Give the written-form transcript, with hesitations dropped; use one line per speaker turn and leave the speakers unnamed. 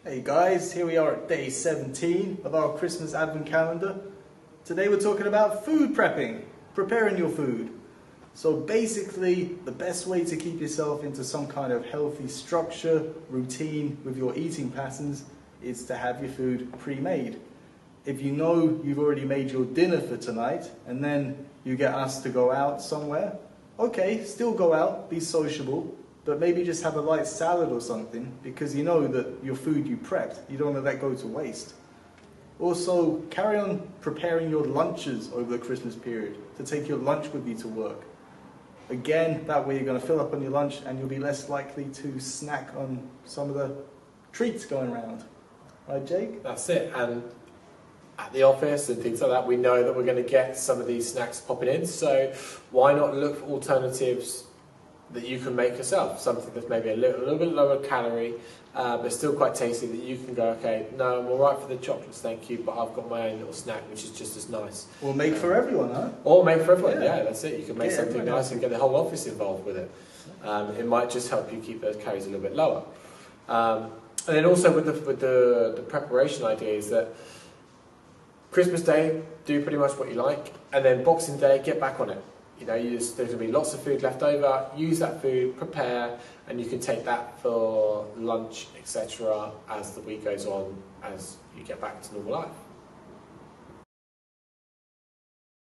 Hey guys, here we are at day 17 of our Christmas Advent calendar. Today we're talking about food prepping, preparing your food. So basically, the best way to keep yourself into some kind of healthy structure, routine with your eating patterns is to have your food pre-made. If you know you've already made your dinner for tonight and then you get asked to go out somewhere, okay, still go out, be sociable, but maybe just have a light salad or something because you know that your food you prepped, you don't want to let go to waste. Also, carry on preparing your lunches over the Christmas period to take your lunch with you to work. Again, that way you're going to fill up on your lunch and you'll be less likely to snack on some of the treats going around. Right, Jake?
That's it. And at the office and things like that, we know that we're going to get some of these snacks popping in. So why not look for alternatives that you can make yourself? Something that's maybe a little bit lower calorie, but still quite tasty, that you can go, okay, no, I'm all right for the chocolates, thank you, but I've got my own little snack, which is just as nice.
Or make for everyone, huh?
Or make for everyone, yeah, that's it. You can make
Get
something nice and get the whole office involved with it. It might just help you keep those calories a little bit lower. And then also with the preparation idea is that Christmas Day, do pretty much what you like, and then Boxing Day, get back on it. You know, there's going to be lots of food left over, use that food, prepare, and you can take that for lunch, etc. as the week goes on, as you get back to normal life.